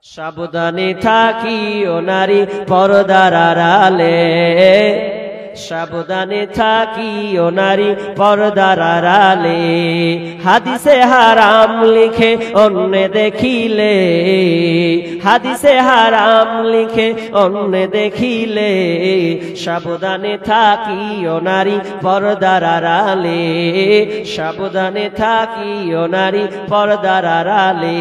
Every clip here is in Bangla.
সাবধানে থাকিও নারী পর্দার আড়ালে, সাবধানে থাকিও নারী পর্দার আড়ালে। হাদিসে হারাম লিখে অন্য দেখিলে, হাদিসে হারাম লিখে অন্য দেখিলে, সাবধানে থাকিও নারী পর্দার আড়ালে, সাবধানে থাকিও নারী পর্দার আড়ালে।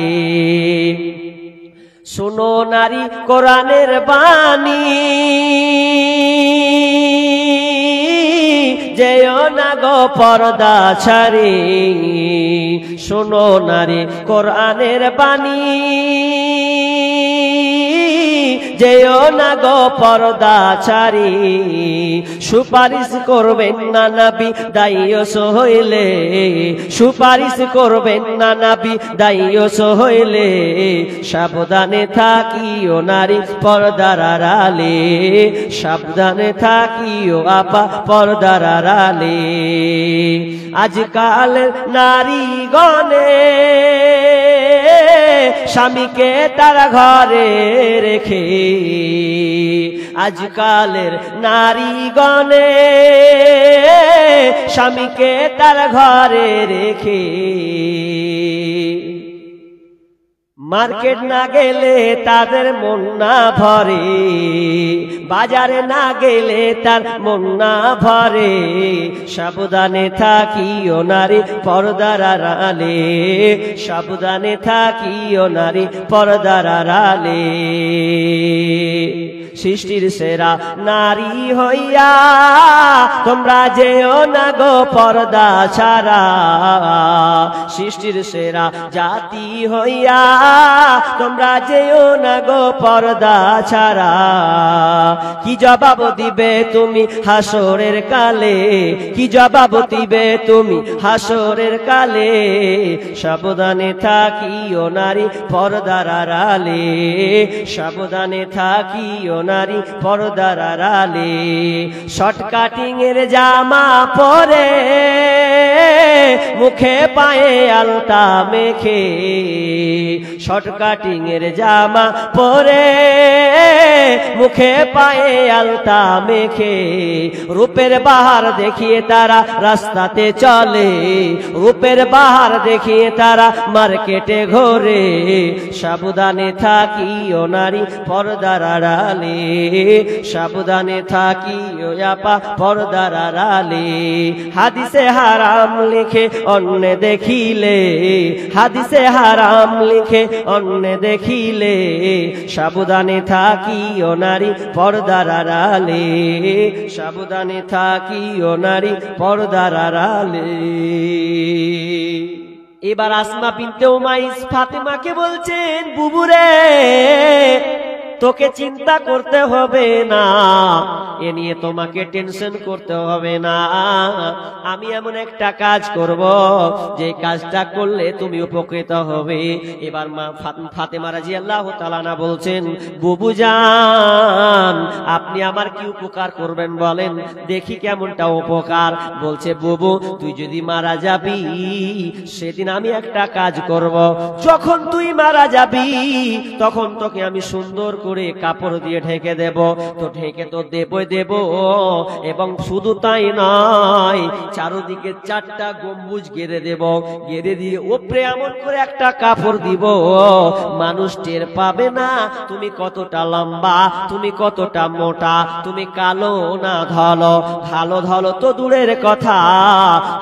শুনো নারী কোরআনের বাণী, যেও না গো পর্দা ছাড়ি। শোনো নারী কোরআনের বাণী, যেও না গো পর্দা ছাড়ি। সুপারিশ করবেন না নবী দায়ুস হইলে, সুপারিশ করবেন না নবী দায়ুস হইলে, সাবধানে থাকিও নারী পর্দার আড়ালে, সাবধানে থাকিও আপা পর্দার আড়ালে। আজকাল নারী গণে স্বামীকে তারা ঘরে রেখে, আজকালের নারী গণে স্বামীকে তারা ঘরে রেখে। মার্কেট না গেলে তাদের মন না ভরে, বাজারে না গেলে তার মন না ভরে, সাবধানে থাকিও নারী পর্দার আড়ালে, সাবধানে থাকিও নারী পর্দার আড়ালে। সৃষ্টির সেরা নারী হইয়া তোমরা যেও না গো পর্দা ছাড়া, সৃষ্টির সেরা জাতি হইয়া তোমরা যেও না গো পর্দা ছাড়া। কি জবাব দিবে তুমি হাসরের কালে, কি জবাব দিবে তুমি হাসরের কালে, সাবধানে থাকিও নারী পর্দার আড়ালে, সাবধানে থাকিও নারী পর্দার আড়ালে। শর্ট কাটিং এর জামা পরে মুখে পায়ে আলতা মেখে, শর্ট কাটিং এর জামা পরে মুখে পায়ে আলতা মেখে, রূপের বাহার দেখিয়ে তারা রাস্তাতে চলে, রূপের বাহার দেখিয়ে তারা মার্কেটে ঘোরে, সাবধানে থাকিও নারী পর্দার আড়ালে, সাবধানে থাকিও আপা পর্দার আড়ালে। হাদিসে হারাম লিখে অন্য দেখিলে, হাদিসে হারাম লিখে অন্য দেখিলে, সাবধানে থাকিও নারী পর্দার আড়ালে, সাবধানে থাকিও নারী পর্দার আড়ালে। এবার আসমা বিনতে উমাইস ফাতেমাকে বলছেন, বুবুরে তোকে চিন্তা করতে হবে না, এ নিয়ে তোমাকে টেনশন করতে হবে না। আমি এমন একটা কাজ করব যে কাজটা করলে তুমি উপকৃত হবে। এবার মা ফাতেমা রাদিয়াল্লাহু তাআলা আনহা বলছেন, বুবু জান আপনি আমার কি উপকার করবেন বলেন দেখি কেমনটা উপকার। বলছে, বুবু তুই যদি মারা যাবি সেদিন আমি একটা কাজ করব, যখন তুই মারা যাবি তখন তোকে আমি সুন্দর করে কাপড় দিয়ে ঢেকে দেব, তো ঢেকে তো দেবই দেব, এবং শুধু তাই নয় চারদিকে 4টা গম্বুজ গেড়ে দেব, গেড়ে দিয়ে উপরে এমন করে একটা কাপড় দিব মানুষ টের পাবে না তুমি কতটা লম্বা, তুমি কতটা মোটা, তুমি কালো না ধলো, ভালো ধলো তো দূরের কথা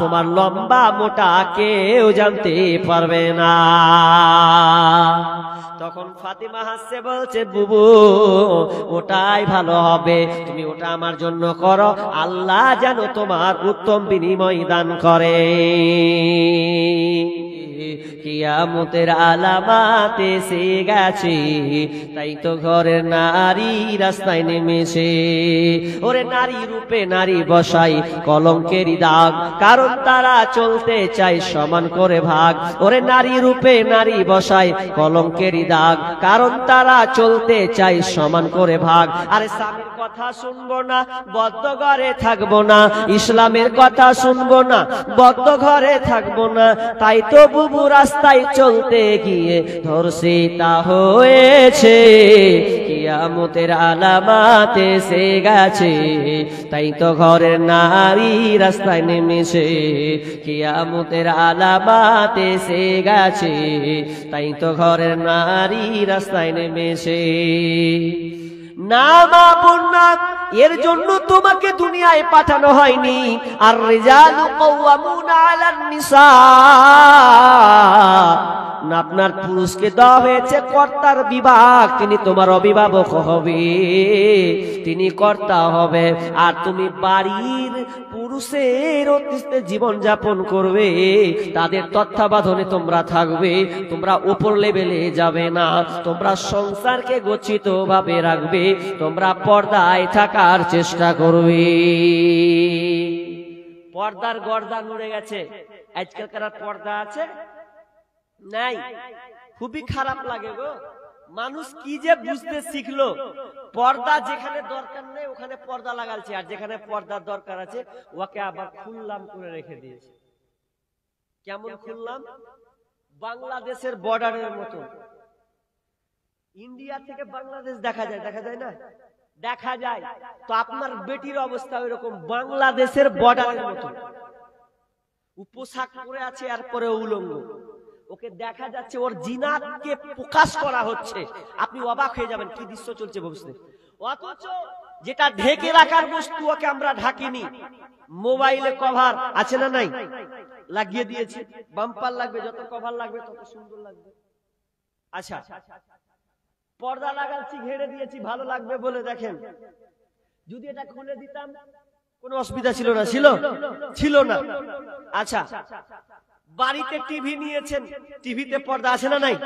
তোমার লম্বা মোটা কেউ জানতে পারবে না। তখন ফাতেমা হাসছে, বলছে, বুবু ওটাই ভালো হবে, তুমি ওটা আমার জন্য করো, আল্লাহ যেন তোমার উত্তম বিনিময় দান করে। কিয়ামতের আলামত এসে গেছে, তাই তো ঘরের নারী রাস্তায় নেমেছে। ওরে নারী রূপে নারী বসাই কলঙ্কেরই দাগ, কারণ তারা চলতে চায় সমান করে ভাগ। ওরে নারী রূপে নারী বসাই কলঙ্কেরই দাগ, কারণ তারা চলতে চায় সমান করে ভাগ। আরে স্বামীর কথা শুনবো না, বদ্ধ ঘরে থাকবো না, ইসলামের কথা শুনবো না, বদ্ধ ঘরে থাকবো না, তাই তো বুবু রাস্তা রাস্তায় চলতে গিয়ে ধর্ষিতা হয়েছে, কিয়ামতের আলামত এসে গেছে, তাই তো ঘরের নারী রাস্তায় নেমেছে, কিয়ামতের আলামত এসে গেছে, তাই তো ঘরের নারী রাস্তায় নেমেছে। না মা বোন না, এর জন্য তোমাকে দুনিয়ায় পাঠানো হয়নি। আর রিজালু কাওয়ামুনা আলান নিসা, না আপনার পুরুষকে দেওয়া হয়েছে কর্তার বিভাগ, তিনি তোমার অভিভাবক হবে, তিনি কর্তা হবে, আর তুমি বাড়ির পুরুষের অধীনে জীবন যাপন করবে, তাদের তত্ত্বাবধানে তোমরা থাকবে, তোমরা উপর লেভেলে যাবে না, তোমরা সংসারকে গচ্ছিত ভাবে রাখবে, তোমরা পর্দায় থাকার চেষ্টা করবে। পর্দার গর্দা নড়ে গেছে, আজকালকার পর্দা আছে নাই, খুবই খারাপ লাগে গো। মানুষ কি যে বুঝতে শিখলো, পর্দা যেখানে দরকার নেই ওখানে পর্দা লাগাচ্ছে, আর যেখানে পর্দার দরকার আছে ওকে আবার খুললাম করে রেখে দিয়েছে। কেমন খুললাম? বাংলাদেশের বর্ডারের মতো। ইন্ডিয়া থেকে বাংলাদেশ দেখা যায়, দেখা যায় না? দেখা যায়। তো আপনার বেটির অবস্থা ওই রকম বাংলাদেশের বর্ডারের মতো, পোশাক পরে আছে আর পরে উলঙ্গ, ওকে দেখা যাচ্ছে ওর জিনাতকে প্রকাশ করা হচ্ছে। আপনি অবাক হয়ে যাবেন কি দৃশ্য চলছে ভবিষ্যতে। অথচ যেটা ঢেকে রাখার বস্তু ওকে আমরা ঢাকিনি। মোবাইলে কভার আছে না নাই? লাগিয়ে দিয়েছি, বাম্পার লাগবে, যত কভার লাগবে তত সুন্দর লাগবে। আচ্ছা, পর্দা লাগাচ্ছি, ঘেরে দিয়েছি, ভালো লাগবে বলে। দেখেন, যদি এটা খুলে দিতাম কোনো অসুবিধা ছিল না? ছিল না। আচ্ছা, বাড়িতে টিভি নিয়েছেন, টিভিতে পর্দা আছে না নাই?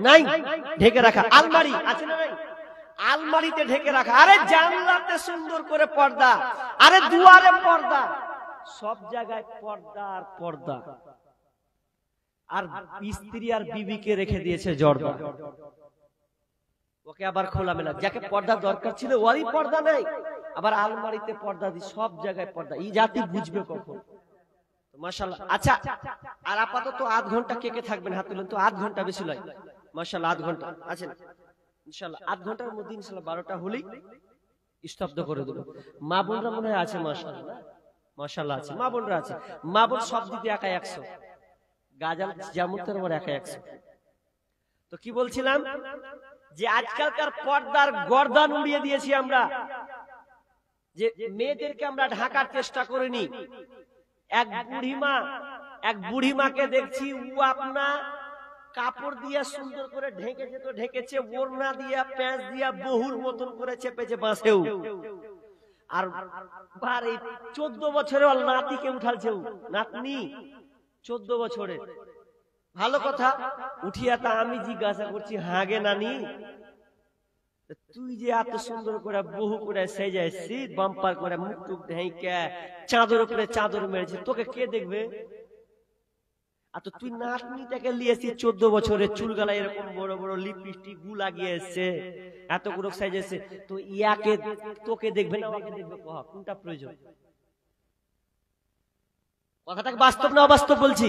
নাই, ঢেকে রাখা। আলমারি আছে না নাই? আলমারিতে ঢেকে রাখা। আরে জানলাতে সুন্দর করে পর্দা, আরে দুয়ারে পর্দা, সব জায়গায় পর্দা আর পর্দা। আর স্ত্রী আর বিবিকে রেখে দিয়েছে জর্দা, ওকে আবার খোলামেলা। যাকে পর্দা দরকার ছিল ওরই পর্দা নাই, আবার আলমারিতে পর্দা দি, সব জায়গায় পর্দা। এই জাতি বুঝবে কখন? মাশাআল্লাহ। আচ্ছা, আর আপাতত আধ ঘন্টা কে কে থাকবেন হাত তুলেন তো। আধ ঘন্টা বেশি নয়, মাশাআল্লাহ আধ ঘন্টা আছেন ইনশাআল্লাহ। আধ ঘন্টার মধ্যে ইনশাআল্লাহ 12টা হলেই স্তব্ধ করে দেব। মা বোনরা মনে হয় আছে, মাশাআল্লাহ মাশাআল্লাহ আছে, মা বোনরা আছে। মা বোন সব দিকে একা 100, গাজাল জামুতের ওর একা 100। তো কি বলছিলাম, যে আজকালকার পর্দার গর্দান উড়িয়ে দিয়েছি আমরা, যে মেয়েদেরকে আমরা ঢাকার চেষ্টা করিনি। এক বুড়িমাকে দেখছি, ও আপনা কাপড় দিয়ে সুন্দর করে ঢেকেছে, তো ঢেকেছে, ওড়না দিয়া প্যাঁচ দিয়া বহুর মতন করে চেপেছে বাঁশেও। আর 14 বছরের নাতিকে উঠালছে, নাতনি 14 বছরের। ভালো কথা, উঠিয়া তা আমি জিজ্ঞাসা করছি, হাগে নানি তুই যে এত সুন্দর করে বহু করে সেজাইছি, বাম্পার করে মুখ টুক ঢেকে চাদর উপরে চাদর মেরেছি, তোকে কে দেখবে? আর তো তুই নাতনিটাকে নিয়েছি 14 বছরের, চুলগালা এরকম বড় বড়, লিপস্টিক গু লাগিয়ে এসছে, এত গুলো সাইজেছে, তো ইয়াকে তোকে দেখবে না আমাকে দেখবে? কোনটা প্রয়োজন? কথাটাকে বাস্তব না অবাস্তব বলছি?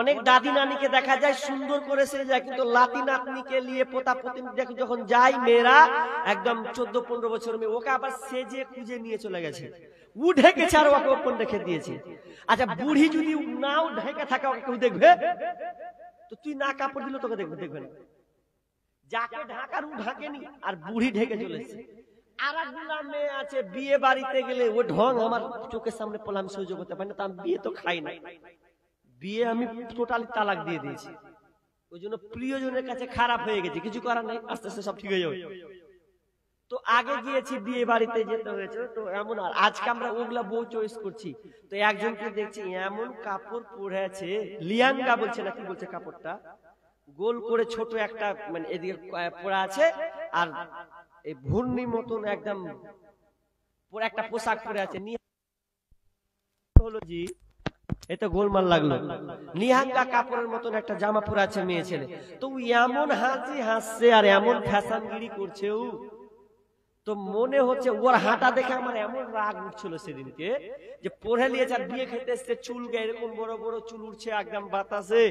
অনেক দাদি নানিকে দেখা যায় সুন্দর করে সেজে যায়, কিন্তু লাতি নাতনিকে নিয়ে পোতা পতি দেখে যখন যায় মেয়েরা, একদম 14-15 বছর মেয়ে, ওকে আবার সেজে খুঁজে নিয়ে চলে গেছে, উ ঢেকেছে আর ওকে ওপেন রেখে দিয়েছে। আচ্ছা, বুড়ি যদি নাও ঢেকে থাকে ওকে কেউ দেখবে? তো তুই না কাপড় দিলে তোকে দেখবে না। যাকে ঢাকার উ ঢাকেনি, আর বুড়ি ঢেকে চলেছে। আর একগুলা মেয়ে আছে, বিয়ে বাড়িতে গেলে ও ঢং আমার চোখের সামনে পড়লে আমি সহ্য করতে পারি না, তা আমি বিয়ে তো খাই না, বিয়ে আমি টোটালি তালাক দিয়ে দিয়েছি। ওই জন্য প্রিয়জনের কাছে খারাপ হয়ে গেছে, কিছু করার নেই, আস্তে আস্তে সব ঠিক হয়ে যাবে। তো আগে গিয়েছি, বিয়ে বাড়িতে যেতে হয়েছে, তো এমন। আর আজকে আমরা ওগুলা বউ চয়েস করছি, তো একজনকে দেখছি এমন কাপড় পরেছে, লিয়াঙ্গা বলছে না কি বলছে, কাপড়টা গোল করে ছোট একটা, মানে এদিকে পরা আছে, আর এই ভুর্নি মতন একদম পুরো একটা পোশাক পরে আছে। হলো জি, এটা গোলমাল লাগলো। নিহাঙ্গা কাপড়ের মতন একটা জামা পরে আছে মেয়ে ছেলে, তো এমন হাসি হাসছে আর এমন ফ্যাশনগিরি করছে, তো মনে হচ্ছে ওর হাঁটা দেখে আমার এমন রাগ উঠছিল সেদিনকে, যে পড়ে নিয়েছে আর বিয়ে খেতে এসছে, চুল গায়ে এরকম বড় বড় চুল উঠছে একদম বাতাসে,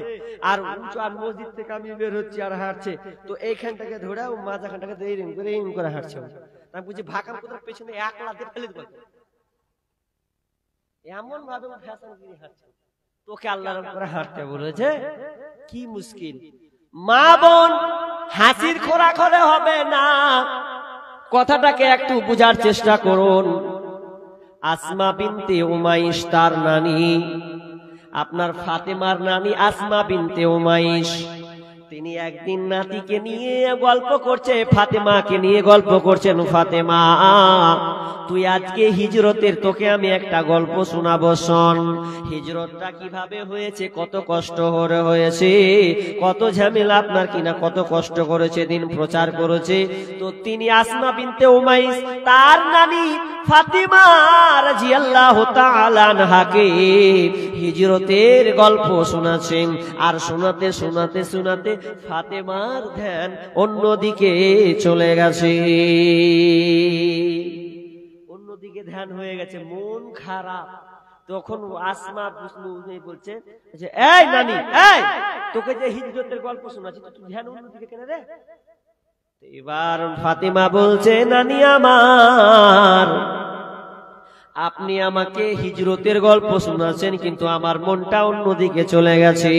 আর উঁচু, আর মসজিদ থেকে আমি বের হচ্ছি আর হাঁটছে, তো এইখানটাকে ধরে ও মাঝাখানটাকে এরকম করে হাঁটছে। আমি বুঝি ভাকাম কোথার পেছনে এক লাথে ফেলে দেবো, এমন ভাবে ও ফ্যাশন গিরি হাঁটছে। তোকে আল্লাহর করে হাঁটতে বলেছে, কি মুশকিল। মা বোন, হাসির খোরাক হলে হবে না, কথাটাকে একটু বুঝার চেষ্টা করুন। আসমা বিনতে উমাইশ তার নানি, আপনার ফাতেমার নানি আসমা বিনতে উমাইশ, তিনি একদিন নাতিকে নিয়ে গল্প করছে, ফাতেমাকে নিয়ে গল্প করছেন। ফাতেমা, তুই আজকে হিজরতের, তোকে আমি একটা গল্প শোনাবো, শোন। হিজরতটা কিভাবে হয়েছে, কত কষ্ট করে হয়েছে, কত ঝামেলা আপনার কিনা, কত কষ্ট করেছে, দিন প্রচার করেছে। তো তিনি আসমা বিনতে উমাইস তার নানি ফাতিমা রাদিয়াল্লাহু তাআলা আনহাকে হিজরতের গল্প শোনাচ্ছেন। আর শোনাতে শোনাতে শোনাতে ফাতেমার ধ্যান অন্যদিকে চলে গেছে, অন্যদিকে ধ্যান হয়ে গেছে, মন খারাপ। তখন আসমা বলছে যে, এই নানি, এই তোকে যে হিজরতের গল্প শোনাচ্ছি, তুই ধ্যান অন্যদিকে কেন রে? এবার ফাতিমা বলছে, নানি আমার, আপনি আমাকে হিজরতের গল্প শোনাচ্ছেন, কিন্তু আমার মনটা অন্যদিকে চলে গেছে।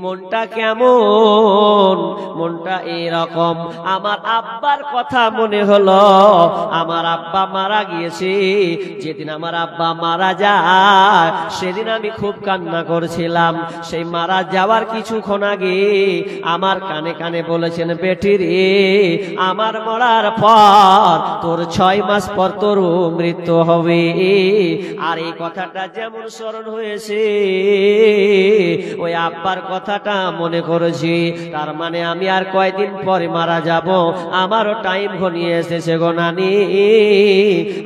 মনটা কেমন? মনটা এরকম, আমার আব্বার কথা মনে হলো। আমার আব্বা মারা গিয়েছে, যেদিন আমার আব্বা মারা যায় সেদিন আমি খুব কান্না করছিলাম। সেই মারা যাওয়ার কিছুক্ষণ আগে আমার কানে কানে বলেছেন, বেটি রে, আমার মরার পর তোর 6 মাস পর তোর মৃত্যু হবে। আর এই কথাটা যেমন স্মরণ হয়েছে, ওই আব্বার কথাটা মনে করেছি। তার মানে আমি আর কয়দিন পরে মারা যাব, আমারও টাইম ঘনিয়ে এসেছে গো নানি।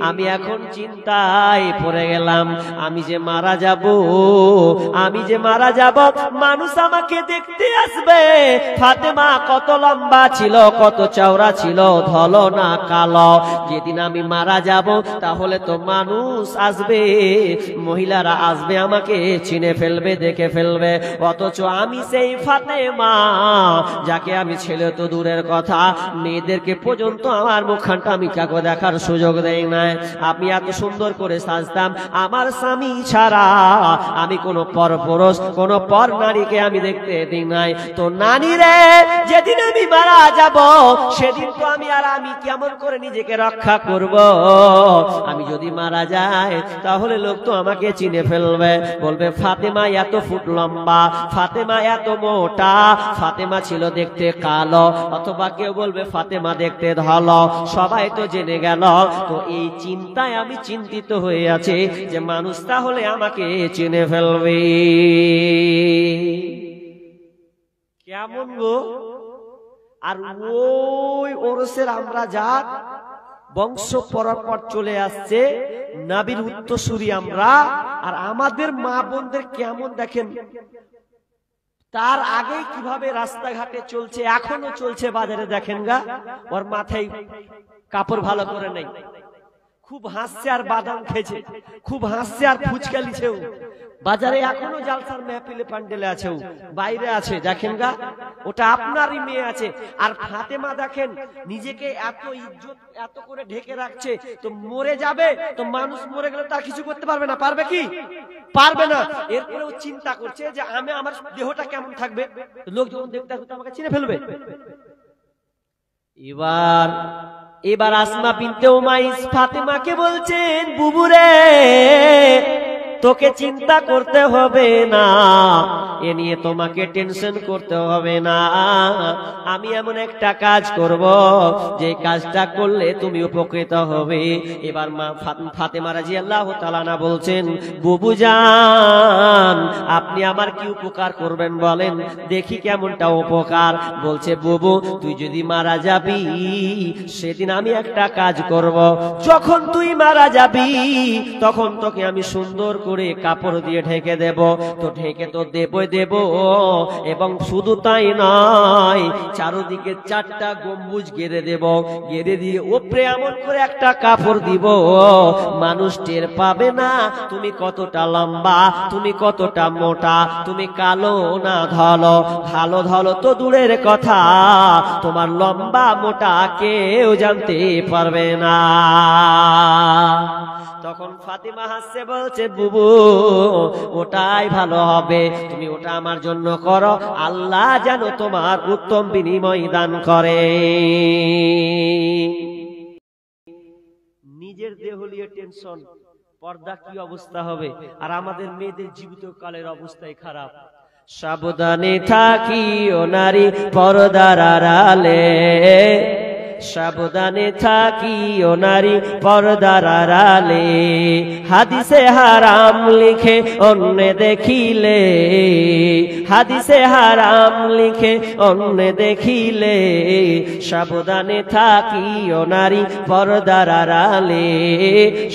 আমি এখন চিন্তায় পড়ে গেলাম, আমি যে মারা যাব, আমি যে মারা যাব, মানুষ আমাকে দেখতে আসবে। ফাতেমা কত লম্বা ছিল, কত চওড়া ছিল, ধলো না কালো। যেদিন আমি মারা যাব তাহলে তো মানুষ আসবে, মহিলারা আসবে, আমাকে চিনে ফেলবে, দেখে ফেলবে। অথচ আমি সেই ফাতেমা, যাকে আমি ছেলে তো দূরের কথা, মেয়েদেরকে পর্যন্ত আমার মুখখানটা আমি কাউকে দেখার সুযোগ দেই নাই। আমি এত সুন্দর করে সাজতাম, আমার স্বামী ছাড়া আমি কোনো পরপুরুষ, কোনো পর নারীকে আমি দেখতে দিই নাই। তো নানি রে, যেদিন আমি মারা যাব সেদিন তো আমি কেমন করে নিজেকে রক্ষা করব? আমি যদি মারা যাই তাহলে লোক তো আমাকে চিনে ফেলবে, বলবে ফাতেমা এত ফুট লম্বা, ফাতেমা এত মোটা, ফাতেমা ছিল দেখতে কালো, অথবা কেউ বলবে ফাতেমা দেখতে ধলো, সবাই তো জেনে গেল। তো এই চিন্তায় আমি চিন্তিত হয়ে আছি যে মানুষ তাহলে আমাকে চিনে ফেলবে। কেমন গো? আর ওই ওরসের আমরা জাত, বংশ পরম্পরা চলে আসছে, নবীর উত্তরসূরি আমরা। আর আমাদের মা বোনদের কেমন দেখেন, তার আগে কিভাবে রাস্তাঘাটে চলছে, এখনো চলছে, বাজারে দেখেন গা, ওর মাথায় কাপড় ভালো করে নেই, খুব হাসছে আর বাদাম খেয়েছে, খুব হাসছে আর ফুচকা লিছেও, বাজারে এখনো জালসার মেহফিলে প্যান্ডেলে আছে, বাইরে আছে, দেখেন গা, ওটা আপনারই মেয়ে আছে। আর ফাতেমা দেখেন, নিজেকে এত ইজ্জত এত করে ঢেকে রাখছে, তো মরে যাবে, তো মানুষ মরে গেলে তার কিছু করতে পারবে না, পারবে কি? পারবে না। এরপরেও চিন্তা করছে যে আমি, আমার দেহটা কেমন থাকবে, লোক যখন দেখতে আসবে আমাকে চিনে ফেলবে। এবার আসমা বিনতে উমাইস ফাতেমাকে বলছেন, বুবুরে, তোকে চিন্তা করতে হবে না, এ নিয়ে তোমাকে টেনশন করতে হবে না। আমি এমন একটা কাজ করব, যে কাজটা করলে তুমি উপকৃত হবে। এবার মা ফাতেমা রাদিয়াল্লাহু তাআলা আনহা বলছেন, বুবু জান, আপনি আমার কি উপকার করবেন বলেন দেখি, কেমনটা উপকার? বলছে, বুবু, তুই যদি মারা যাবি সেদিন আমি একটা কাজ করব, যখন তুই মারা যাবি তখন তোকে আমি সুন্দর করে কাপড় দিয়ে ঢেকে দেব। তো ঢেকে তো দেব এবং শুধু তাই নয়, চারদিকে 4টা গম্বুজ গেড়ে দেব, গেড়ে দিয়ে উপরে এমন করে একটা কাপড় দিব, মানুষ টের পাবে না তুমি কতটা লম্বা, তুমি কতটা মোটা, তুমি কালো না ধলো। ধলো তো দূরের কথা, তোমার লম্বা মোটা কেউ জানতে পারবে না। তখন ফাতিমা হাসছে, বলছে বুবু ওটাই ভালো হবে, তুমি ওটা আমার জন্য করো, আল্লাহ যেন তোমার উত্তম বিনিময় দান করে। নিজের দেহ নিয়ে টেনশন, পর্দা কি অবস্থা হবে, আর আমাদের মেয়েদের জীবিত কালের অবস্থাই খারাপ। সাবধানে থাকিও নারী পর্দার আড়ালে, সাবধানে থাকিও নারী পর্দার আড়ালে, হাদিসে হারাম লিখে অন্য দেখিলে, হাদিসে হারাম লিখে অন্য দেখিলে, সাবধানে থাকিও নারী পর্দার আড়ালে,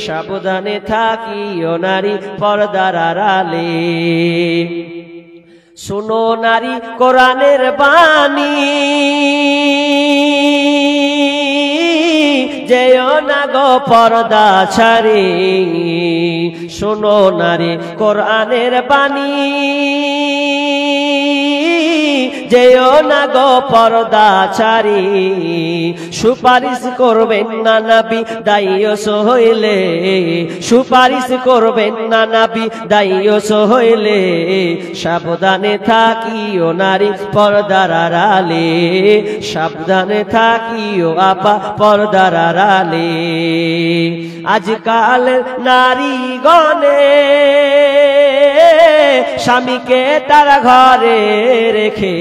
সাবধানে থাকিও নারী পর্দার আড়ালে। শোনো নারী কোরআনের বাণী, যেও না গো পর্দা ছাড়ি, শোনো নারী কোরআনের বাণী, যেও না গো পর্দা ছাড়ি, সুপারিশ করবেন না নবী দায়ুস হইলে, সুপারিশ করবেন না নবী দায়ুস হইলে, সাবধানে থাকিও নারী পর্দার আড়ালে, সাবধানে থাকিও আপা পর্দার আড়ালে। আজকাল নারী গণে স্বামীকে তারা ঘরে রেখে,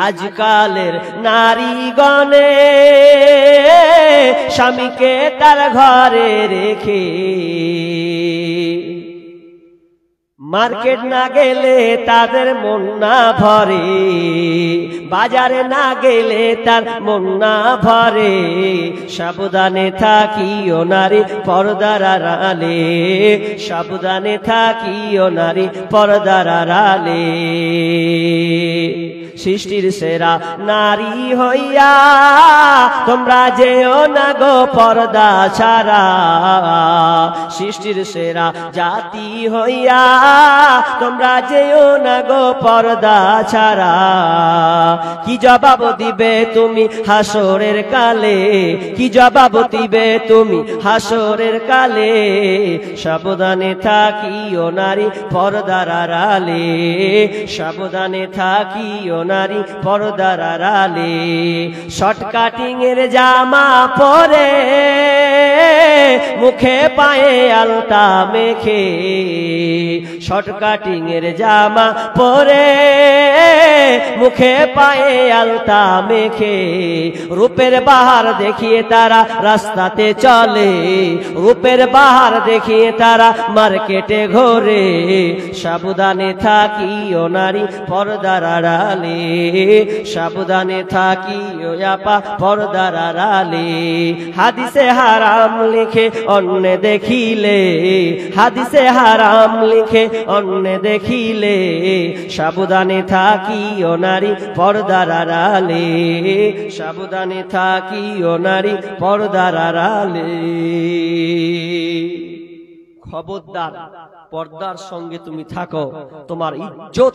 আজকালের নারী গণে স্বামীকে তারা ঘরে রেখে, মার্কেট না গেলে তাদের মন না ভরে, বাজারে না গেলে তার মন না ভরে, সাবধানে থাকিও নারী পর্দার আড়ালে, সাবধানে থাকিও নারী পর্দার আড়ালে। সৃষ্টির সেরা নারী হইয়া তোমরা যেও না গো পর্দা ছাড়া, সৃষ্টির সেরা জাতি হইয়া তোমরা যেও না গো পর্দা ছাড়া। কি জবাব দিবে তুমি হাসরের কালে, কি জবাব দিবে তুমি হাসরের কালে, সাবধানে থাকিও নারী পর্দার আড়ালে, সাবধানে থাকিও নারী পর্দার আড়ালে। শর্ট কাটিং এর জামা পরে, মুখে পায়ে আলতা মেখে, শর্ট কাটিং এর জামা পরে, মুখে পায়ে আলতা মেখে, রূপের বাহার দেখিয়ে তারা রাস্তাতে চলে, রূপের বাহার দেখিয়ে তারা মার্কেটে ঘোরে, সাবধানে থাকিও নারী পর্দার আড়ালে, সাবধানে থাকিও আপা পর্দার আড়ালে। হাদিসে হারাম লিখে অন্য দেখিলে, হাদিসে হারাম লিখে অন্য দেখিলে, সাবধানে থাকিও নারী পর্দার আড়ালে, সাবধানে থাকিও নারী পর্দার আড়ালে। খবরদার পর্দার সঙ্গে তুমি থাকো, তোমার ইজ্জত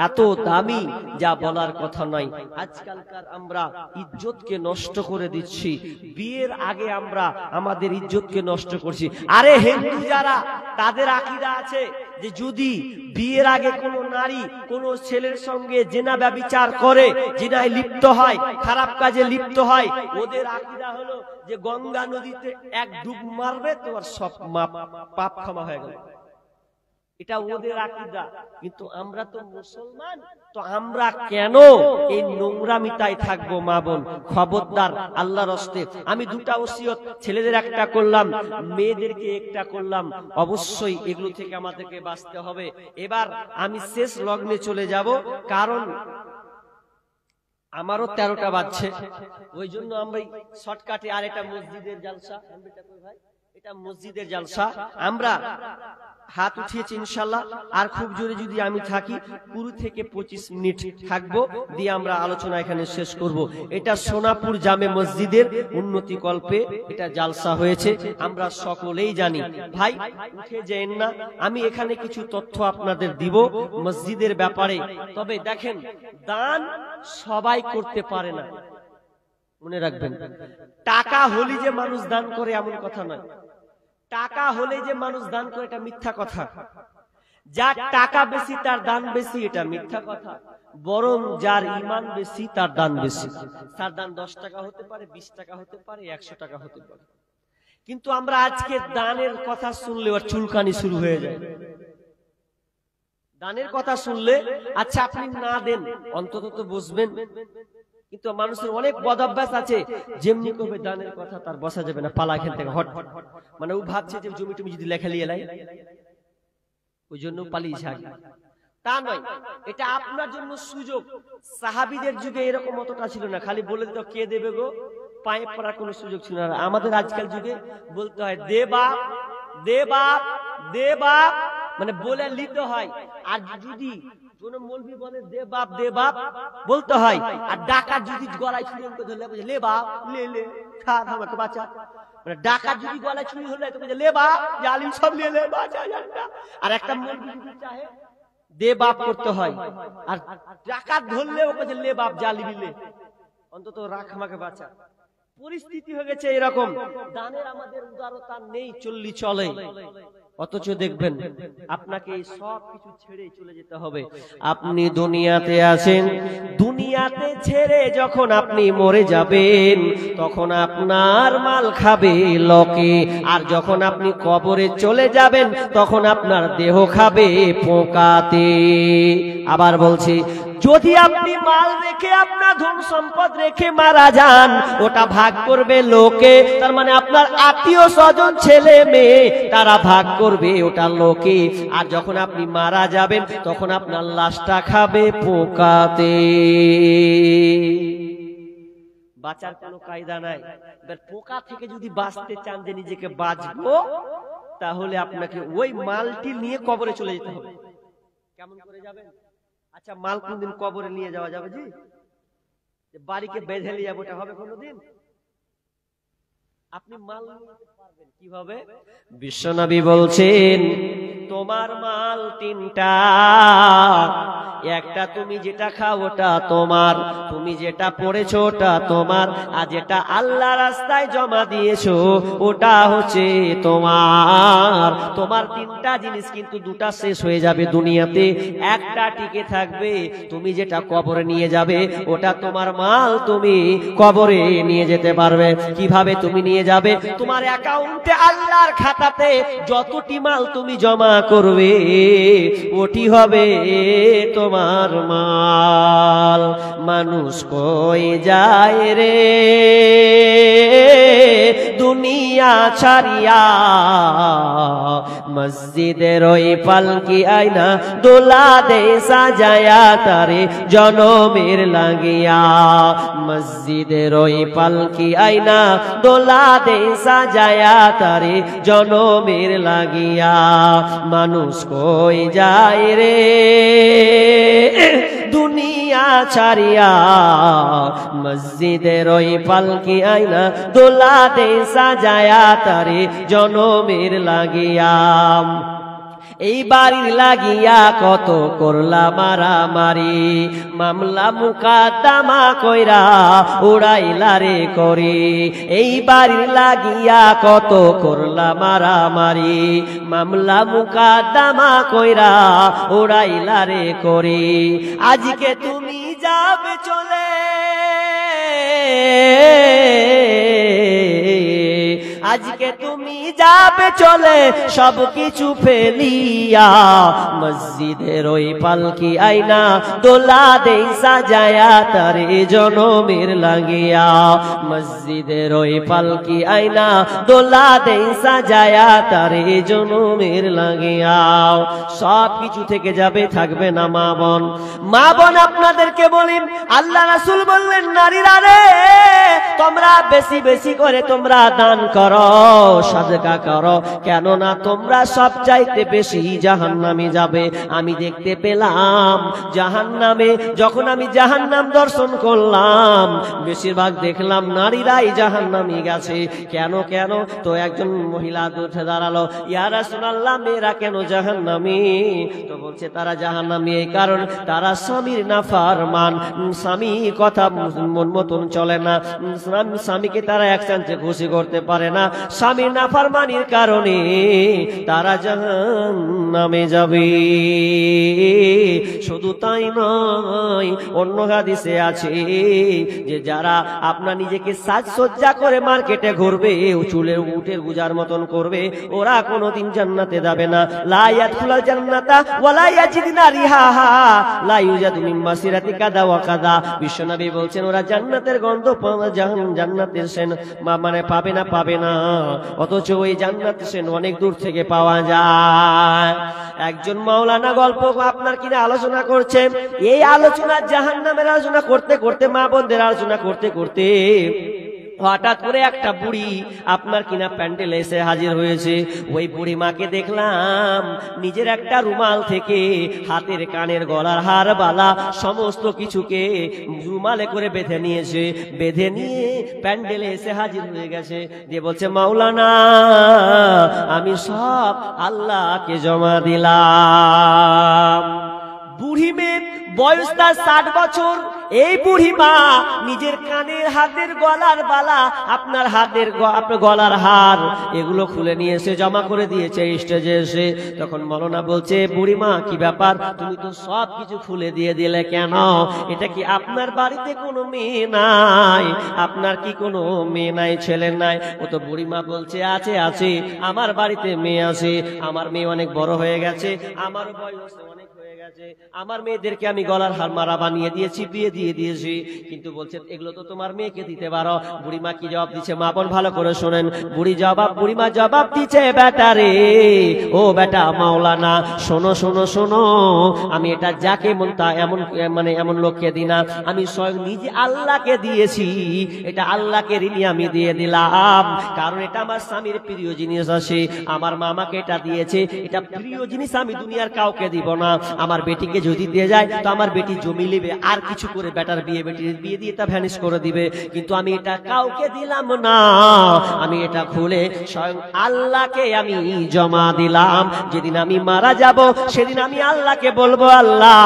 এত দামি যা বলার কথা নয়। আজকালকার আমরা ইজ্জতকে নষ্ট করে দিচ্ছি, বিয়ের আগে আমরা আমাদের ইজ্জতকে নষ্ট করছি। আরে হিন্দু যারা, তাদের আকীদা আছে যে যদি বিয়ের আগে কোনো নারী কোনো ছেলের সঙ্গে জিনা ব্যভিচার করে, জিনায় লিপ্ত হয়, খারাপ কাজে লিপ্ত হয়, ওদের আকীদা হলো যে গঙ্গা নদীতে এক ডুব মারবে, তোমার সব পাপ ক্ষমা হয়ে গেল। এটা ওদের আকীদা। কিন্তু আমরা তো মুসলমান, তো আমরা কেন এই নোংরামিতায় থাকবো? মা বোন খবরদার, আল্লাহর রাস্তে আমি দুটা ওসিয়ত, ছেলেদের একটা করলাম, মেয়েদেরকে একটা করলাম। অবশ্যই এগুলো থেকে আমাদেরকে বাঁচতে হবে। এবার আমি শেষ লগ্নে চলে যাব, কারণ আমারও 13টা বাজছে, ওই জন্য আমরা শর্টকাটে আর একটা মসজিদের জালসা। ভাই এটা মসজিদের জালসা। আমরা হাত উঠিয়েছি ইনশাআল্লাহ, আর খুব জোরে যদি আমি থাকি 20 থেকে 25 মিনিট থাকবো, দিয়ে আমরা আলোচনা এখানে শেষ করব। এটা সোনাপুর জামে মসজিদের উন্নতি কল্পে এটা জালসা হয়েছে, আমরা সকলেই জানি। ভাই উঠে যেন না, আমি এখানে কিছু তথ্য আপনাদের দিব মসজিদের ব্যাপারে। তবে দেখেন, দান সবাই করতে পারে না, মনে রাখবেন। টাকা হলে যে মানুষ দান করে এমন কথা নয়, টাকা হলে যে মানুষ দান করে এটা মিথ্যা কথা। যার টাকা বেশি তার দান বেশি, এটা মিথ্যা কথা। বরং যার ঈমান বেশি তার দান বেশি। তার দান 10 টাকা হতে পারে, 20 টাকা হতে পারে, 100 টাকা হতে পারে। কিন্তু আমরা আজকে দানের কথা শুনলে আর চুলকানি শুরু হয়ে যায়। দানের কথা শুনলে, আচ্ছা আপনি না দেন, অন্তত তো বসবেন। কিন্তু মানুষের অনেক বদঅভ্যাস আছে, যেমনি করবে দানের কথা তার বসা যাবে না, পালা এখান থেকে হট। মানে ও ভাবছে যে জমি টমি যদি লেখা লিয়ে লাই, ওই জন্য পালিয়েছে আগে। তা নয়, এটা আপনার জন্য সুযোগ। সাহাবীদের যুগে এরকম অতটা ছিল না, খালি বলে দিত কে দেবে গো, পায়ে পড়ার কোনো সুযোগ ছিল না। আমাদের আজকাল যুগে বলতে হয় দে বাপ, দে বাপ, দে বাপ, মানে বলে নিতে হয়। আর যদি কোন মৌলবি বলে দে বাপ, দে বাপ বলতে হয়। আর ডাকাত যদি গলায় ছুরি ধরলে বলে লে বাপ, লে লে খা আমাকে বাঁচা। মানে ডাকাত যদি গলায় ছুরি ধরলে তো বলে লে বাপ, জালিম সব লে লে বাঁচা। আর একটা মৌলবি যদি চাহে দে বাপ করতে হয়, আর ডাকাত ধরলে ও বলে লে বাপ, জালিম লে, অন্তত রাখ আমাকে বাঁচা। পরিস্থিতি হয়ে গেছে এরকম। দানের আমাদের উদারতা নেই, চলে। অথচ দেখবেন আপনাকে এই সব কিছু ছেড়ে চলে যেতে হবে। আপনি দুনিয়াতে আছেন, দুনিয়াতে ছেড়ে যখন আপনি মরে যাবেন তখন আপনার মাল খাবে লোকে। আর যখন আপনি কবরে চলে যাবেন তখন আপনার দেহ খাবে পোকাতে। আবার বলছি, যদি আপনি মাল রেখে, আপনার ধন সম্পদ রেখে মারা যান, ওটা ভাগ করবে লোকে। তার মানে আপনার আত্মীয় স্বজন, ছেলে মেয়ে, তারা ভাগ করবে ওটা লোকে। আর যখন আপনি মারা যাবেন তখন আপনার লাশটা খাবে পোকাতে। বাঁচার কোনো কায়দা নাই। এবার পোকা থেকে যদি বাঁচতে চান, যে নিজেকে বাঁচবো, তাহলে আপনাকে ওই মালটি নিয়ে কবরে চলে যেতে হবে। কেমন করে যাবেন? আচ্ছা, মাল কোনদিন কবরে নিয়ে যাওয়া যাবে? জি, বাড়িকে বেঁধে নিয়ে যাবো, এটা হবে কোনদিন? আপনি মাল নিতে পারবেন কিভাবে? বিশ্বনবী বলছেন, তোমার মাল 3টা। একটা তুমি যেটা খাও ওটা তোমার, তুমি যেটা পড়েছো ওটা তোমার, আর যেটা আল্লাহ রাস্তায় জমা দিয়েছো ওটা হচ্ছে তোমার। তোমার 3টা জিনিস, কিন্তু 2টা শেষ হয়ে যাবে দুনিয়াতে, একটা টিকে থাকবে। তুমি যেটা কবরে নিয়ে যাবে ওটা তোমার মাল, তুমি কবরে নিয়ে যেতে পারবে। কিভাবে তুমি নিয়ে যাবে? তোমার অ্যাকাউন্টে, আল্লাহর খাতাতে যতটি মাল তুমি জমা করবে ওটি হবে তোমার মাল। মানুষ কই যায় রে দুনিয়া ছাড়িয়া, মসজিদের ওই পালকি আয়না দোলা দে সাজায়া তারে জনমের লাগিয়া। মসজিদের ওই পালকি আয়না দোলা দে সাজায়া তারে জনমের লাগিয়া। মানুষ কই যায় রে দুনিয়া ছাড়িয়া, মসজিদের ওই পালকি আয়না দোলা দে সাজায়া তারে জনমের লাগিয়া। এই বাড়ির লাগিয়া কত করলা মারামারি, মামলা মুকাদ্দমা কইরা উড়াইলা রে করে। এই বাড়ির লাগিয়া কত করলা মারামারি, মামলা মুকাদ্দমা কইরা উড়াইলা রে করে। আজকে তুমি যাবে চলে, আজকে তুমি যাবে চলে সবকিছু ফেলিয়া। মসজিদের ওই পালকি আয়না দোলা দে সাজায়া তারে জনমের লাগিয়া। মসজিদের ওই পালকি আয়না দোলা দে সাজায়া তারে জনমের লাগিয়া। সবকিছু থেকে যাবে, থাকবে না মা বোন। মা বোন আপনাদেরকে বলি, আল্লাহ রাসূল বললেন, নারীরা রে তোমরা বেশি বেশি করে তোমরা দান করো, সাদকা ভরসা করো, কেননা তোমরা সবচাইতে বেশি জাহান্নামে যাবে। আমি দেখতে পেলাম জাহান্নামে, যখন আমি জাহান্নাম দর্শন করলাম, বেশিরভাগ দেখলাম নারীরাই জাহান্নামে গেছে। কেন কেন? তো একজন মহিলা উঠে দাঁড়ালো, ইয়া রাসূলুল্লাহ, মেয়েরা কেন জাহান্নামে? তো বলছে তারা জাহান্নামে এই কারণ তারা স্বামীর নাফরমান, স্বামী কথা মন মতন চলে না, স্বামীকে তারা এক চান্সে খুশি করতে পারে না, স্বামীর নাফরমানির কারণে তারা জাহান্নামে যাবে। শুধু তাই নয়, অন্য হাদিসে আছে যে যারা আপনার নিজেকে সাজসজ্জা করে মার্কেটে ঘুরবে, চুলের উটের গুজার মতন করবে, ওরা কোনোদিন জান্নাতে যাবে না। লা ইয়াদখুলুল জান্নাতা ওয়ালা ইয়াজিদুনা রিহাহা লা ইউজাদু মিন মাসিরাতি কাদা ওয়া কাদা। বিশ্বনবী বলছেন ওরা জান্নাতের গন্ধ জান্নাতের সেন মানে পাবে না, অথচ ওই জান্নাতের সেন অনেক দূর থেকে পাওয়া যায়। একজন মাওলানা গল্প আপনার কিনা আলোচনা করছে, এই আলোচনা জাহান্নামের আলোচনা করতে করতে, মা বোনদের আলোচনা করতে করতে হঠাৎ করে একটা বুড়ি আপনার কিনা প্যান্ডেলে এসে হাজির হয়েছে। ওই বুড়ি মাকে দেখলাম নিজের একটা রুমাল থেকে হাতের, কানের, গলার হার, বালা সমস্ত কিছুকে রুমালে করে বেঁধে নিয়েছে। বেঁধে নিয়ে প্যান্ডেলে এসে হাজির হয়ে গেছে, দিয়ে বলছে মাওলানা আমি সব আল্লাহকে জমা দিলাম। বুড়ি মেয়ে, বয়স তার 60 বছর। এই বুড়ি মা নিজের কানের, হাতের, গলার বালা, আপনার হাতের আপনার গলার হার, এগুলো খুলে নিয়ে এসে জমা করে দিয়েছে স্টেজে এসে। তখন মৌলানা বলছে, বুড়ি মা কি ব্যাপার, তুমি তো সব কিছু খুলে দিয়ে দিলে কেন? এটা কি আপনার বাড়িতে কোনো মেয়ে নাই? আপনার কি কোনো মেয়ে নাই, ছেলে নাই? ও তো বুড়ি মা বলছে আছে আছে, আমার বাড়িতে মেয়ে আছে, আমার মেয়ে অনেক বড় হয়ে গেছে, আমার বয়স অনেক হয়ে গেছে, আমার মেয়েদেরকে আমি গলার হার মারা বানিয়ে দিয়েছি, বিয়ে দিয়ে দিয়েছি, কিন্তু বলছে এগুলো তো তোমার মেয়েকে দিতে পারো। বুড়িমা কি জবাব দিচ্ছে মা বোন ভালো করে শোনেন। বুড়িমা জবাব দিচ্ছে, বেটা রে, ও বেটা মাওলানা, শোনো শোনো শোনো, আমি এটা যাকে মন তা এমন মানে এমন লোককে দিই না, আমি স্বয়ং নিজে আল্লাহকে দিয়েছি, এটা আল্লাহকে ঋণী আমি দিয়ে দিলাম, কারণ এটা আমার স্বামীর প্রিয় জিনিস আছে, আমার মামাকে এটা দিয়েছে, এটা প্রিয় জিনিস, আমি দুনিয়ার কাউকে দিব না। আমার বেটিকে যদি দিয়ে যায় তো আমার বেটি জমি নেবে, আর কিছু করে বেটার বেটির বিয়ে দিয়ে তা ভ্যানিশ করে দিবে, কিন্তু আমি এটা কাউকে দিলাম না, আমি এটা খুলে স্বয়ং আল্লাহকে আমি জমা দিলাম। যেদিন আমি মারা যাব সেদিন আমি আল্লাহকে বলবো, আল্লাহ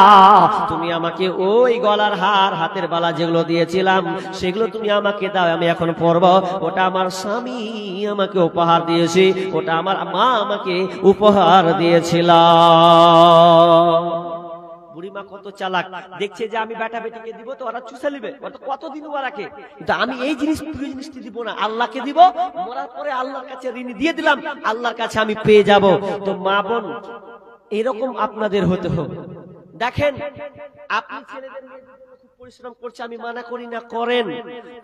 তুমি আমাকে ওই গলার হার, হাতের বালা যেগুলো দিয়েছিলাম সেগুলো তুমি আমাকে দাও, আমি এখন পরব, ওটা আমার স্বামী আমাকে উপহার দিয়েছে, ওটা আমার মা আমাকে উপহার দিয়েছিল। বুড়িমা কত চালাক, দেখছে যে আমি বেটা বেটিকে দিব তো ওরা চুষে নিবে, কতদিন ওরা রাখে, কিন্তু আমি এই জিনিস, প্রিয় জিনিসটি দিব না, আল্লাহকে দিব, মরার পরে আল্লাহর কাছে ঋণী দিয়ে দিলাম, আল্লাহর কাছে আমি পেয়ে যাব। তো মা বোন এরকম আপনাদের হতে হবে। দেখেন আপনি ছেলেদের পরিশ্রম করছে, আমি মানা করি না, করেন,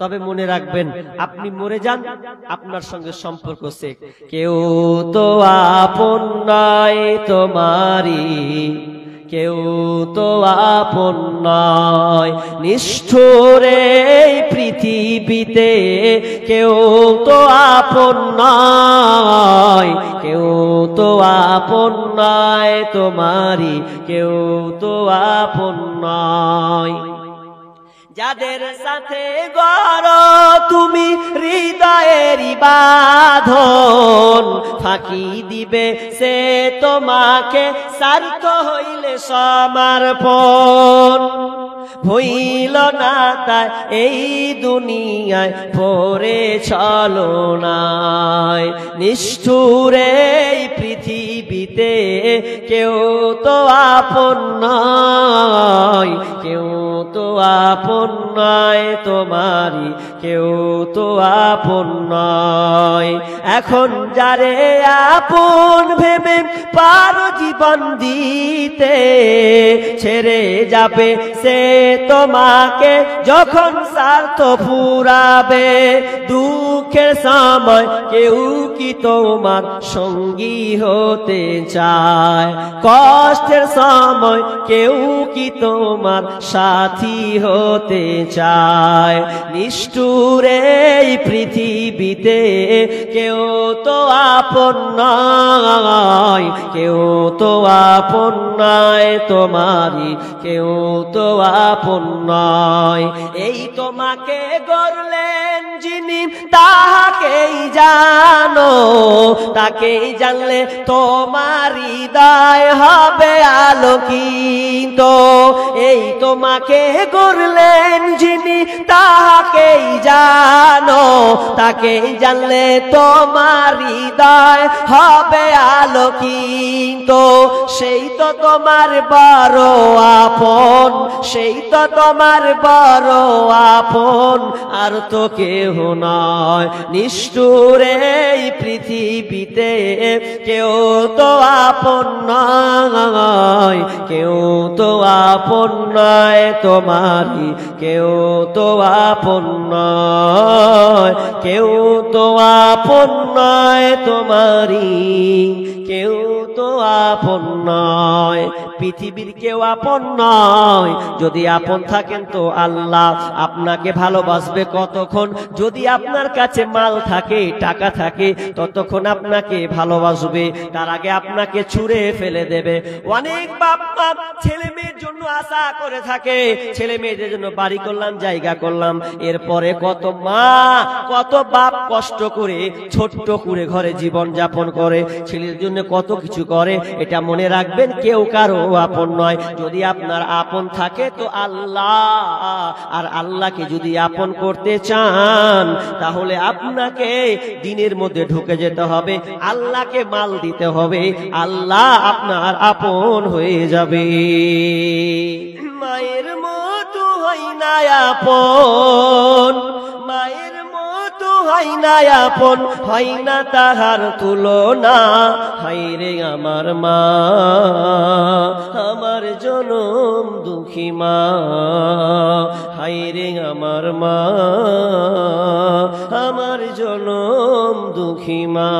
তবে মনে রাখবেন আপনি মরে যান আপনার সঙ্গে সম্পর্ক শেষ, কেউ তো আপন নয় তোমারই, কেউ তো আপন নয়, নিষ্ঠুর এই পৃথিবীতে কেউ তো আপন নয়, কেউ তো আপন নয় তোমারই, কেউ তো আপন নয়। যাদের সাথে গড়ো তুমি হৃদয়ের বাঁধন, ফাঁকি দিবে সে তোমাকে স্বার্থ হইলে সমর্পণ, হইল না তাই এই দুনিয়ায় পড়ে চলো নাই, নিষ্ঠুর এই পৃথিবীতে কেউ তো আপন নয়, কেউ তো আপন নয় তোমারই, কেউ তো আপন নয়। এখন যারে আপন ভেবে পারো জীবন দিতে, ছেড়ে যাবে সে তোমাকে যখন স্বার্থ ফুরাবে, দুঃখের সময় কেউ কি তোমার সঙ্গী হতে চায়, কষ্টের সময় কেউ কি তোমার সাথী হতে চায়। নিষ্ঠুর এই পৃথিবীতে কেউ তো আপন নয়, কেউ তো আপন নয় তোমারই, কেউ তো আপন নয়। এই তোমাকে গড়লেন যিনি তাহাকেই জানো, তাকেই জানলে তোমার হৃদয় হবে আলোকিত। এই তোমাকে গড়লেন যিনি তাহাকেই জানো, তাকেই জানলে তোমার হৃদয় হবে আলোকিত। সেই তো তোমার বড় আপন, সেই তো তোমার বড় আপন, আর তো কেহ নয়। নিষ্ঠুর এই পৃথিবীতে কেউ তো আপন নয়, কেউ তো আপন নয় তোমারই, কেউ তো আপন নয়, কেউ তো আপন নয় তোমারই, কেউ তো আপন নয়। পৃথিবীর কেউ আপন নয়। যদি আপন থাকেন তো আল্লাহ আপনাকে ভালোবাসবে কতক্ষণ? যদি আপনার কাছে মাল থাকে, টাকা থাকে, ততক্ষণ আপনাকে ভালোবাসবে, তার আগে আপনাকে ছুঁড়ে ফেলে দেবে। অনেক বাপ মা ছেলে মেয়ের জন্য আশা করে থাকে, ছেলে মেয়েদের জন্য বাড়ি করলাম, জায়গা করলাম, এরপরে কত মা কত বাপ কষ্ট করে ছোট্ট করে ঘরে জীবন যাপন করে, ছেলের জন্য কত কিছু করে। এটা মনে রাখবেন, কেউ কারো আপন নয়। যদি আপনার আপন থাকে তো আল্লাহ, আর আল্লাহকে যদি আপন করতে চান তাহলে আপনাকে দিনের মধ্যে ঢুকে যেতে হবে, আল্লাহকে মাল দিতে হবে, আল্লাহ আপনার আপন হয়ে যাবে। মায়ের মতো হয় না আপন, মায়ের মতো হয় না আপন, হয় না তাহার তুলনা। হায়রে আমার মা, আমার জনম দুঃখী মা, হায়রে আমার মা, আমার জনম দুঃখী মা।